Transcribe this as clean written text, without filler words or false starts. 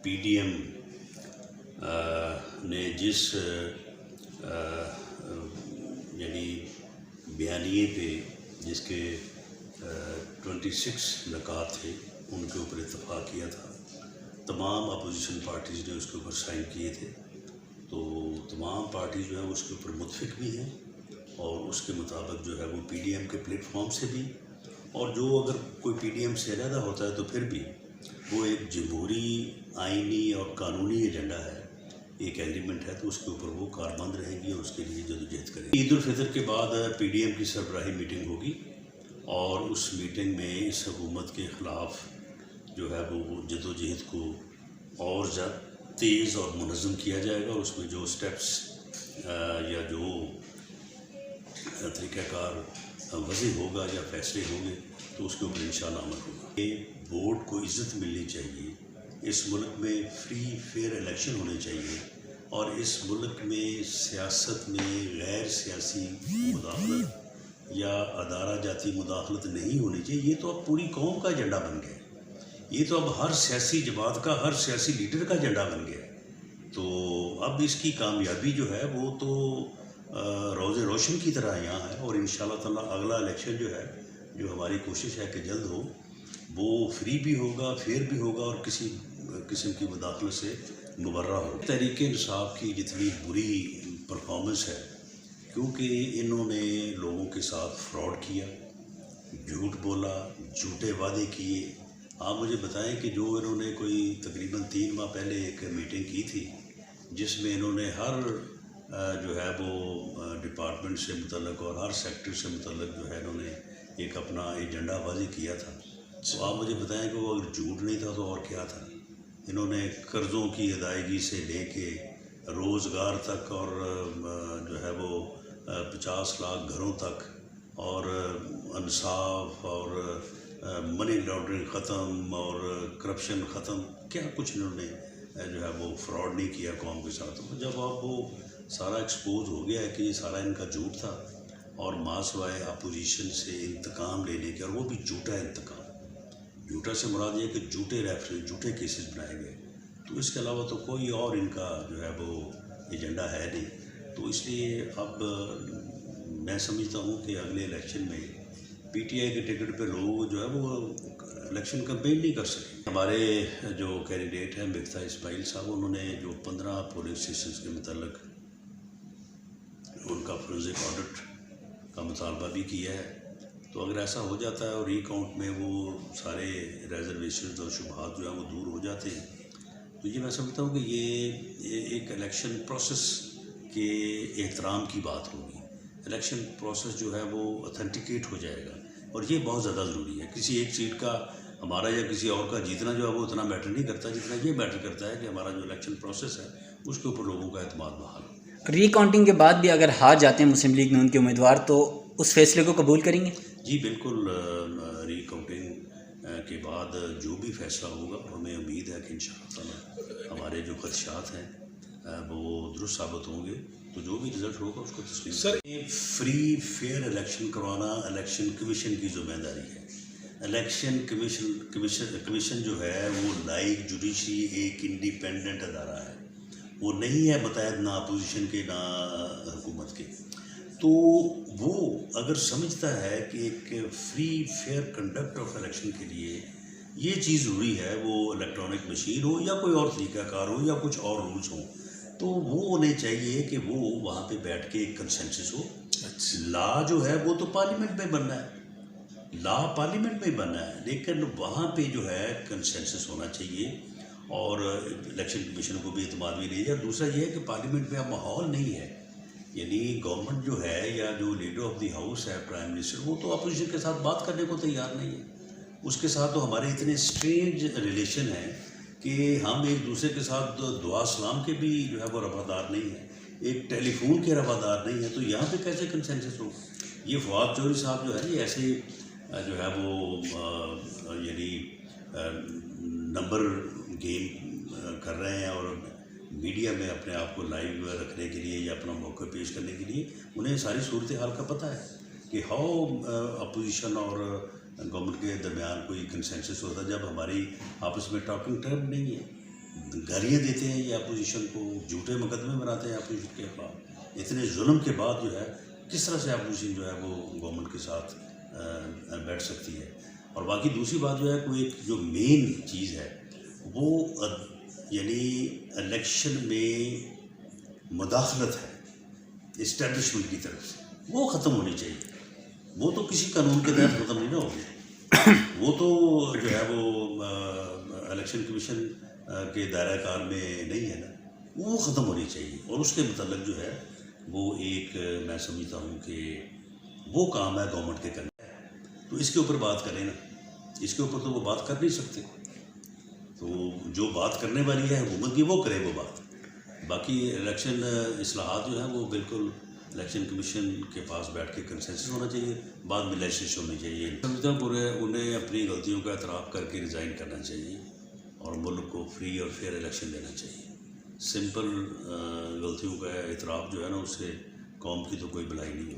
PDM ने जिस यानी बयानिए पे जिसके 26 नकात थे उनके ऊपर इत्तफाक किया था। तमाम अपोजिशन पार्टीज़ ने उसके ऊपर साइन किए थे, तो तमाम पार्टी जो है उसके ऊपर मुतफिक भी हैं और उसके मुताबिक जो है वो पीडीएम के प्लेटफॉर्म से भी, और जो अगर कोई पीडीएम से अलहदा होता है तो फिर भी वो एक जमहूरी आइनी और कानूनी एजेंडा है, एक एग्रीमेंट है, तो उसके ऊपर वो कारबंद रहेंगी और उसके लिए जदोजहद करेंगी। ईद उल फितर के बाद पीडीएम की सरबराही मीटिंग होगी और उस मीटिंग में इस हुकूमत के ख़िलाफ़ जो है वो जदोजहद को और ज़्यादा तेज़ और मुनज़्ज़म किया जाएगा और उसमें जो स्टेप्स या जो तरीक़ाकार वज़ी होगा या फैसले होंगे तो उसके ऊपर इंशाअल्लाह अमल होगा। ये वोट को इज़्ज़त मिलनी चाहिए, इस मुल्क में फ्री फेयर इलेक्शन होने चाहिए और इस मुल्क में सियासत में गैर सियासी मुदाखलत या अदारा जाती मुदाखलत नहीं होनी चाहिए। ये तो अब पूरी कौम का एजेंडा बन गया, ये तो अब हर सियासी जमात का, हर सियासी लीडर का एजेंडा बन गया। तो अब इसकी कामयाबी जो है वो तो रोज़े रोशन की तरह यहाँ है और इंशाअल्लाह ताला अगला इलेक्शन जो है, जो हमारी कोशिश है कि जल्द हो, वो फ्री भी होगा, फेयर भी होगा और किसी किस्म की मुदाखलत से मुबर्रा हो। तहरीक इंसाफ की जितनी बुरी परफॉर्मेंस है, क्योंकि इन्होंने लोगों के साथ फ्रॉड किया, झूठ बोला, झूठे वादे किए। आप मुझे बताएं कि जो इन्होंने कोई तकरीबन 3 माह पहले एक मीटिंग की थी जिसमें इन्होंने हर जो है वो डिपार्टमेंट से मुतल्लक और हर सेक्टर से मुतल्लक जो है इन्होंने एक अपना एजेंडा वाज़ी किया था, तो आप मुझे बताएं कि वो अगर झूठ नहीं था तो और क्या था। इन्होंने कर्ज़ों की अदायगी से लेके रोज़गार तक और जो है वो 50 लाख घरों तक और इंसाफ और मनी लॉन्ड्रिंग ख़त्म और करप्शन ख़त्म, क्या कुछ इन्होंने जो है वो फ्रॉड नहीं किया कौम के साथ। तो जब आप वो सारा एक्सपोज हो गया है कि ये सारा इनका झूठ था और मासवाए अपोजिशन से इंतकाम लेने के, और वो भी झूठा इंतकाम, झूठा से मुराद ये कि झूठे रेफरेंस, झूठे केसेस बनाए गए, तो इसके अलावा तो कोई और इनका जो है वो एजेंडा है नहीं। तो इसलिए अब मैं समझता हूँ कि अगले इलेक्शन में पीटीआई के टिकट पे लोग जो है वो इलेक्शन कैंपेन नहीं कर सके। हमारे जो कैंडिडेट हैं मिफ्ता इस्माइल साहब, उन्होंने जो 15 पोलिंग स्टेशन के मतलब उनका फोरेंसिक ऑडिट का मुतालबा भी किया है। तो अगर ऐसा हो जाता है और रीकाउंट में वो सारे रिजर्वेशन और शुबहात जो है वो दूर हो जाते हैं, तो ये मैं समझता हूँ कि ये एक इलेक्शन प्रोसेस के एहतराम की बात होगी। इलेक्शन प्रोसेस जो है वो ऑथेंटिकेट हो जाएगा और ये बहुत ज़्यादा ज़रूरी है। किसी एक सीट का हमारा या किसी और का जीतना जो है वो उतना मैटर नहीं करता जितना ये मैटर करता है कि हमारा जो इलेक्शन प्रोसेस है उसके ऊपर लोगों का एतमाद बहाल हो। रीकाउंटिंग के बाद भी अगर हार जाते हैं मुस्लिम लीग नून के उम्मीदवार, तो उस फैसले को कबूल करेंगे? जी बिल्कुल, रीकाउंटिंग के बाद जो भी फैसला होगा हमें उम्मीद है कि इंशाअल्लाह हमारे जो खदशात हैं वो दुरुस्त साबित होंगे, तो जो भी रिज़ल्ट होगा उसको तस्लीम। सर, फ्री फेयर इलेक्शन करवाना इलेक्शन कमीशन की ज़िम्मेदारी है। इलेक्शन कमीशन जो है वो लाइक जुडिशरी एक इंडिपेंडेंट अदारा है, वो नहीं है मुतहद ना अपोजिशन के ना हुकूमत के। तो वो अगर समझता है कि एक free fair conduct of election के लिए ये चीज़ ज़रूरी है, वो इलेक्ट्रॉनिक मशीन हो या कोई और तरीक़ाकार हो या कुछ और रूल्स हों, तो वो उन्हें चाहिए कि वो वहाँ पे बैठ के एक कंसेंसस हो। लॉ जो है वो तो पार्लियामेंट में बनना है, लॉ पार्लियामेंट में बनना है, लेकिन वहाँ पे जो है कंसेंसस होना चाहिए और इलेक्शन कमीशन को भी एतमाद भी नहीं है। दूसरा ये है कि पार्लियामेंट में अब माहौल नहीं है, यानी गवर्नमेंट जो है या जो लीडर ऑफ द हाउस है प्राइम मिनिस्टर, वो तो अपोजिशन के साथ बात करने को तैयार नहीं है। उसके साथ तो हमारे इतने स्ट्रेंज रिलेशन हैं कि हम एक दूसरे के साथ दुआ सलाम के भी जो है वो रवादार नहीं है, एक टेलीफोन के रवादार नहीं है, तो यहाँ पे कैसे कंसेंसस हो। ये फवाद चौधरी साहब जो है ये ऐसे जो है वो यानी नंबर गेम कर रहे हैं और मीडिया में अपने आप को लाइव रखने के लिए या अपना मौका पेश करने के लिए उन्हें सारी सूरत हाल का पता है कि हाउ अपोजिशन और गवर्नमेंट के दरमियान कोई कंसेंसस होता है जब हमारी आपस में टॉकिंग टर्म नहीं है। गालियाँ देते हैं ये अपोजिशन को, झूठे मुकदमे बनाते हैं अपोजिशन के खिलाफ। इतने जुल्म के बाद जो है किस तरह से अपोजिशन जो है वो गवर्नमेंट के साथ बैठ सकती है। और बाकी दूसरी बात जो है, कोई एक जो मेन चीज़ है वो यानी इलेक्शन में मुदाखलत है इस्टेब्लिशमेंट की तरफ से, वो ख़त्म होनी चाहिए। वो तो किसी कानून के तहत ख़त्म नहीं ना होगी, वो तो जो है वो इलेक्शन कमीशन के दायरा कार में नहीं है ना, वो ख़त्म होनी चाहिए। और उसके मतलब जो है वो एक मैं समझता हूँ कि वो काम है गवर्नमेंट के करना है, तो इसके ऊपर बात करें ना, इसके ऊपर तो वो बात कर नहीं सकते। तो जो बात करने वाली है हुकूमत की, वो करे वो बात। बाकी इलेक्शन इस्लाहात जो है वो बिल्कुल इलेक्शन कमीशन के पास बैठ के कंसेंसस होना चाहिए, बाद में लेजिस्लेशन होनी चाहिए। समझता पूरे उन्हें अपनी गलतियों का एतराफ़ करके रिज़ाइन करना चाहिए और मुल्क को फ्री और फेयर इलेक्शन देना चाहिए। सिंपल गलतियों का एतराफ़ जो है ना, उससे कौम की तो कोई भलाई नहीं होती।